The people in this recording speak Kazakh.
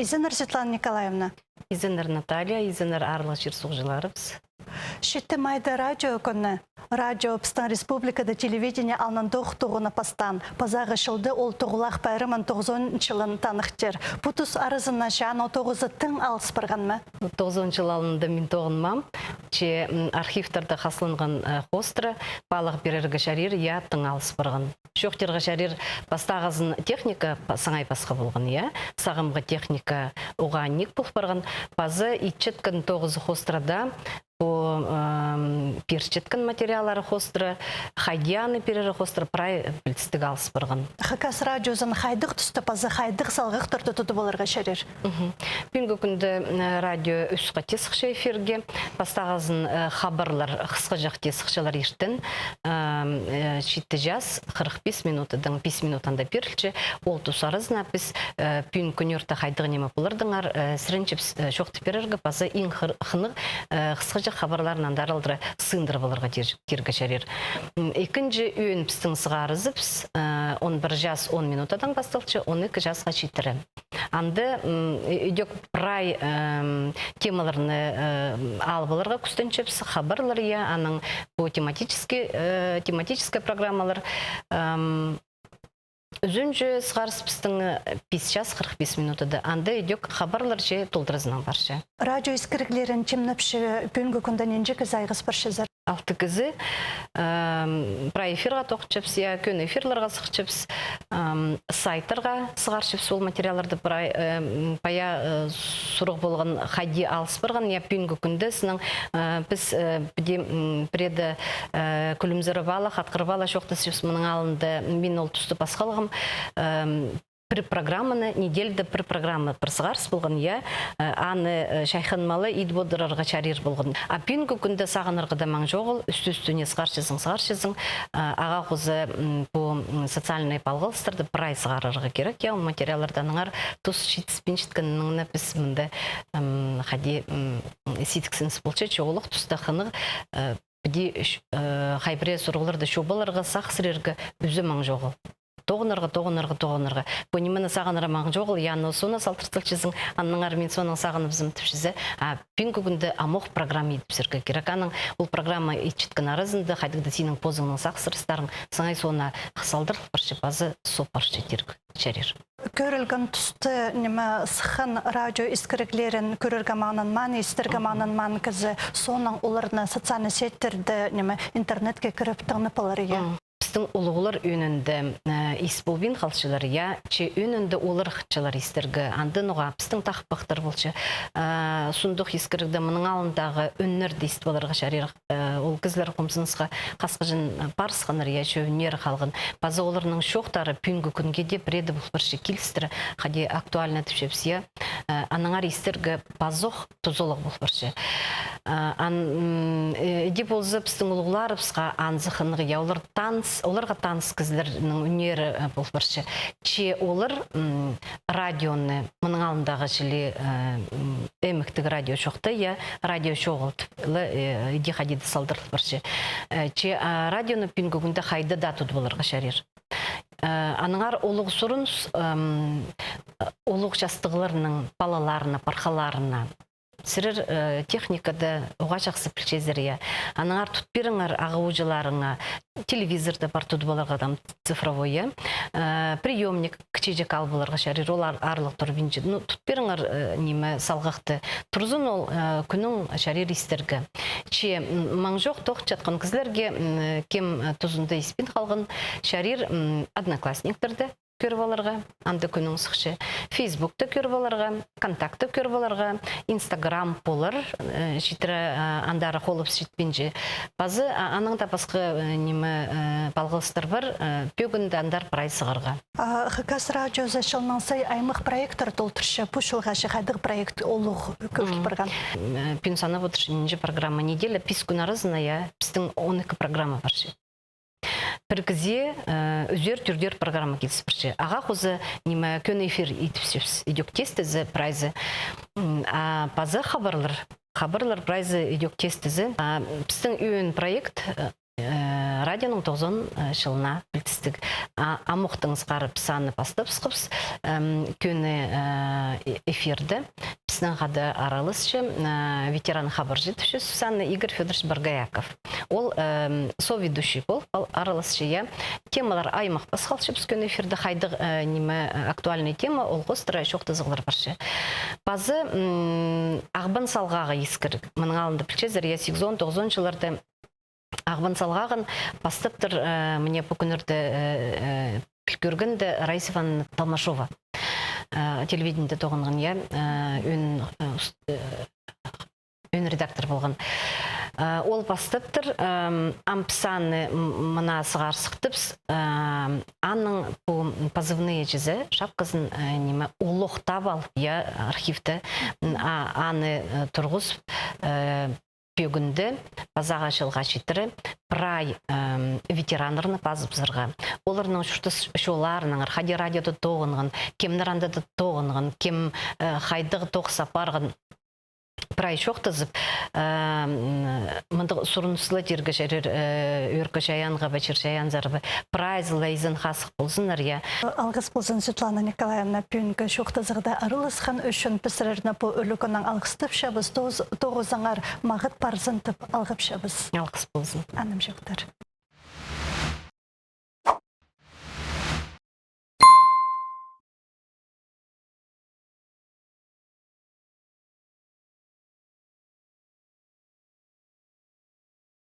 Изенер Светлана Николаевна. Изенер Наталья, Изенер Арла Чирсуғжыларыбыз. Шетті майды радио көні. Радио Пыстан Республикада телевидение алнан доқтуғына пастан. Пазағы шылды ол тоғылақ бәрімін 90 жылын танықтер. Бұтыс арызына жан 9-ы тың алыс бірған ма? 90 жыл алынды мен тоғынмам. Че архивтарда қасылынған хостыры балық берергі шарир я тың алыс бірған. Шоқтерға шарир бастағызын техника саңай басқа болған, я? Сағымға техника оғанник бұл бірған. Базы итчеткін 9 хостырада по перчеткан материалары хостра, хайдияны перері хостра прай білістігалыс бұрған. Хакас радиозын хайдық түсті пазы хайдық салғық тұрды тұты болырға шәрер? Бүгінгі күнді радио үсіға тесіқші эфирге, бастағазын хабарлар қысқы жақ тесіқшылар ештін, шетті жаз 45 минутыдың 5 минутанда берілші, ол тұсарызына біз бүгін күнерті хайдығы неме бұлырдыңар, сірінчіп шоқты перергі пазы ең қынық қысқы хабарларынан дарылдыра сындыр болырға тергі шәрер. Екінші үйін пістің сығарызы біз 11 жас 10 минутадан басталшы 12 жасға жетірі. Анды үйдек прай темаларыны албыларға күстінші біз хабарлар я, аның бұл тематическая программалар Үзінжі сығарыс пістің 5 жас 45 минутады. Анды үйдек хабарлар же толдырызынан баршы. Радио искіріглерін чемніпші бүгінгі күнді ненже кіз айғыз баршызыр? Алты кізі про эфирға тоқчыпс, я көн эфирларға сықчыпс, сайттарға сығаршыпс ол материаларды пая сұрық болған хайди алыс барған, я бүгінгі күнді сының біз преді күлімзірі бала, қатқыр бала шоқтасыпс мұның алынды мен ол түсті басқалығым бір программаны, недельді бір программа бір сығарыс болған, я аны шайханмалы ид бодырарға чарир болған. А бүгінгі күнді сағынырғыда маң жоғыл, үсті-үстіне сығаршызың, аға қозы бұл социальный балғылыстарды прай сығарырға керек, я ол материаларданыңар тұс шетіспен шеткініңіні біз мінді қади сетіксініз болчы, чоғылық тұста қынық біде хайбіре сұрғыларды шобаларға сақ сірергі үзі маң жоғыл. Тоғынырға. Бұнымыны сағыныры мағын жоғыл, яны соны салтыртылчызың, анныңар мен соның сағынып зым түпшізі. Бүгінгі күнді амоқ программа етіпсіргі керек. Аның ол программа етчіткін арызынды, қайдықты сенің позыңның сақ сырыстарын сыңай соны қысалдырық баршы, базы соп баршы шәрер. Көрілген түсті неме сықын радио искіріглерін көріргі маңын ман, естіргі маңын ман кізі соның оларына социальный сеттерді неме интернетке кіріп тыңып алар еге. Біздің ұлығылар өнінді исполбин қалшылар, я, че өнінді олар қытшылар естергі, анды нұға біздің тақпақтар болшы. Сұндық ескірігді мұның алындағы өннерді естібаларға шарир, ол кізлер қомсынысқа қасқыжын барысқаныр, я, че өнер қалғын. Базы оларының шоқтары пүнгі күнге де біреді бұл бірші келістірі, қаде актуалына түпшепс, я, аныңар естергі базоқ тұзолық бұл бірші. Деп олзы біздің ұлығылар бізға анзықынығы, я, оларға таныс кізлерінің өнері бұл бірші. Че олар радионы, мұның алындағы жылы әміктік радио шоқты, я радио шоғылтыплы иде қадеді салдырыл бірші. Че радионы пүнгі күнді қайды датуды боларға шарир. Аныңар олық сұрын олық жастығыларының балаларына, парқаларына, сірір техникада оға жақсы пілчезірия. Аныңар тұтпиріңар ағауыжыларыңа, телевизорда бар тұдбаларғадам цифровой, приемник кчежек албыларға шарир, олар арлық тұрбинжі. Тұтпиріңар неме салғақты. Тұрзын ол күнің шарир истергі. Че маң жоқ тоқ жатқан кізлерге кем тұзында еспен қалғын шарир одноклассниктерді көрбаларға, анды күнің сықшы. Фейсбукты көрбаларға, контакты көрбаларға, Инстаграм болыр, жетірі андары қолып жетпенже. Базы аныңда басқы немі балғылыстар бар, бөгінді андар прай сығырға. Хакас радиозы шылмансай аймық проекттар толтыршы, пұшылға шықайдық проект олуғы көріл барған. Пүн саны бұтыршы, менде программа неделі, пис күн арызына, біздің 12 программа баршы. Біргізе үзер түрдер программа кетсі бірші. Аға қозы неме көн эфир етіпсіз, идек тестізі прайзы. Базы хабарлар прайзы идек тестізі. Біздің үйін проект радионың 90 жылына білтістік. Амуқтың сқарып саны бастап сқыпс, көні эфирді. Біздің қады аралысшы ветеран хабар жетуші Сусанна Игорь Федорович Баргаяков. Ол соведущий бол, аралысшы темалар аймақ басқалшы біз көні эфирді қайдық неме актуальный тема ол қостыра шоқты зығылар баршы. Базы ағбан салғаға ескірік. Мұның алынды білчезір, 8-10-90 жыларды ағбан салғағын бастыптыр мне бүкінірді көргінді Раиса Ивановна Толмашова. Телевидениеде тоғынған өн редактор болған. Ол бастыптыр ампсаны мұна сығар сықтыпс анның позывные жізі шапқызын неме ұлықтап ал архивті аны тұрғыз бөгінді базаға жылға жетірі прай ветеранырны базыбызырға. Оларының шоларының архади радиода тоғынған, кемнер андады тоғынған, кем қайдығы тоқ сапарған прай шоқтызып, мұнды сұрынысылы жергі жерір өркі жаянға бәчір жаян зарбы прайзылы изін қасық болсын ария. Алғыс болсын Светлана Николаевна пүнгі шоқтызығда арылысқан үшін пісіреріні бұл өлігінің алғыстып шабыз, тоғызаңар мағыт парзынтып алғып шабыз. Алғыс болсын. Аным жоқтар.